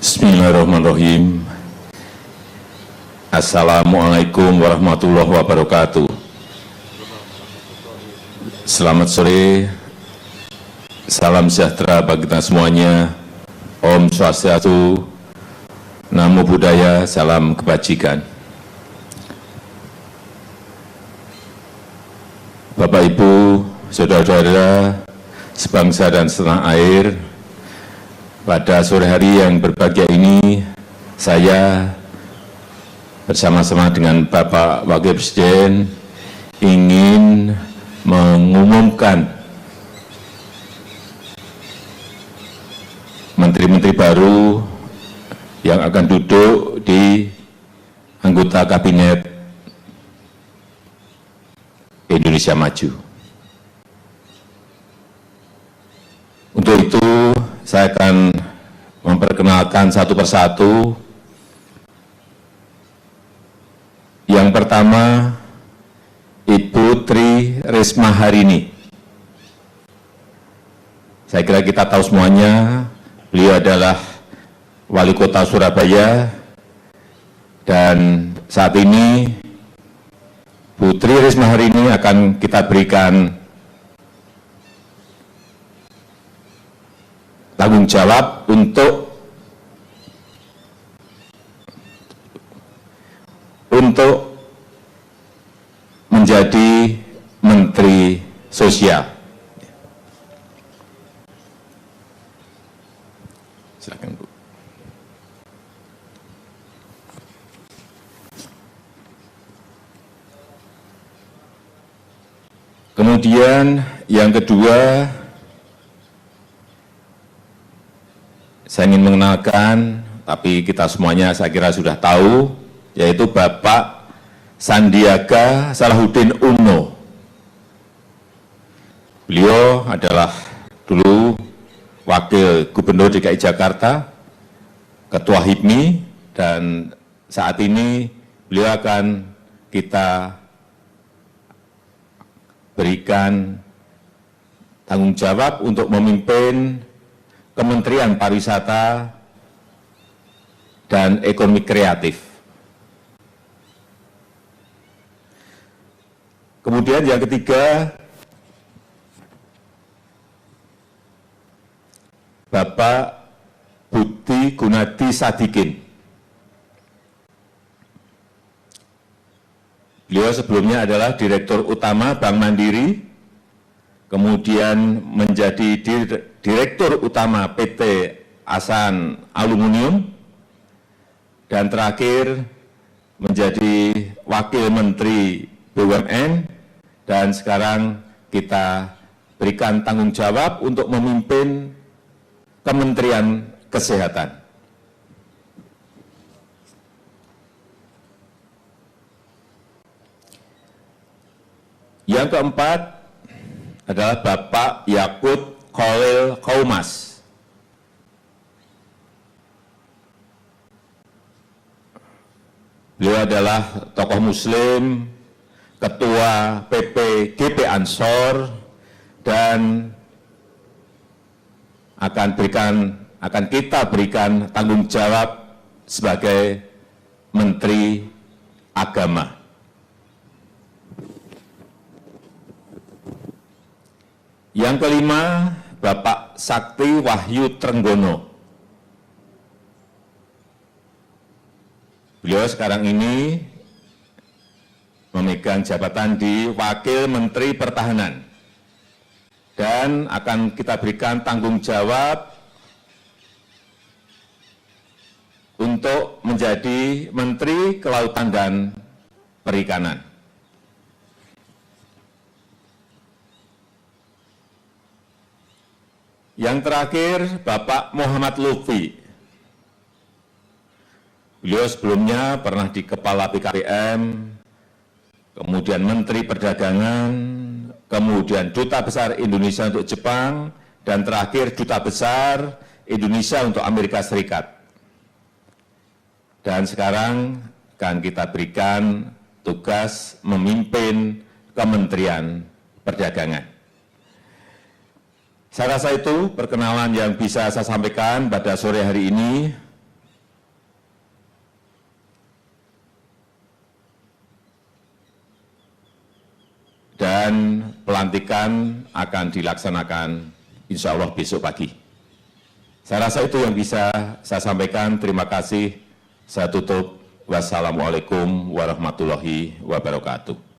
Bismillahirrahmanirrahim. Assalamualaikum warahmatullahi wabarakatuh. Selamat sore, salam sejahtera bagi kita semuanya. Om Swastiastu, Namo Buddhaya, salam kebajikan. Bapak Ibu, saudara-saudara, sebangsa dan setanah air, pada sore hari yang berbahagia ini, saya bersama-sama dengan Bapak Wakil Presiden ingin mengumumkan menteri-menteri baru yang akan duduk di anggota Kabinet Indonesia Maju. Untuk itu, saya akan memperkenalkan satu persatu. Yang pertama, Ibu Tri Risma Harini. Saya kira kita tahu semuanya, beliau adalah Wali Kota Surabaya, dan saat ini Bu Tri Risma Harini akan kita berikan tanggung jawab untuk menjadi Menteri Sosial. Silakan, Bu. Kemudian yang kedua, saya ingin mengenalkan, tapi kita semuanya saya kira sudah tahu, yaitu Bapak Sandiaga Salahuddin Uno. Beliau adalah dulu Wakil Gubernur DKI Jakarta, Ketua HIPMI, dan saat ini beliau akan kita berikan tanggung jawab untuk memimpin Kementerian Pariwisata dan Ekonomi Kreatif. Kemudian yang ketiga, Bapak Budi Gunadi Sadikin. Beliau sebelumnya adalah Direktur Utama Bank Mandiri, kemudian menjadi Direktur Utama PT Asan Aluminium, dan terakhir menjadi Wakil Menteri BUMN, dan sekarang kita berikan tanggung jawab untuk memimpin Kementerian Kesehatan. Yang keempat adalah Bapak Yakut Khalil Qaumas. Beliau adalah tokoh Muslim, Ketua PPGP Ansor, dan akan kita berikan tanggung jawab sebagai Menteri Agama. Yang kelima, Bapak Sakti Wahyu Trenggono. Beliau sekarang ini memegang jabatan di Wakil Menteri Pertahanan, dan akan kita berikan tanggung jawab untuk menjadi Menteri Kelautan dan Perikanan. Yang terakhir, Bapak Muhammad Lutfi. Beliau sebelumnya pernah di Kepala BKPM, kemudian Menteri Perdagangan, kemudian Duta Besar Indonesia untuk Jepang, dan terakhir Duta Besar Indonesia untuk Amerika Serikat. Dan sekarang akan kita berikan tugas memimpin Kementerian Perdagangan. Saya rasa itu perkenalan yang bisa saya sampaikan pada sore hari ini. dan pelantikan akan dilaksanakan insya Allah besok pagi. Saya rasa itu yang bisa saya sampaikan. Terima kasih. Saya tutup. Wassalamualaikum warahmatullahi wabarakatuh.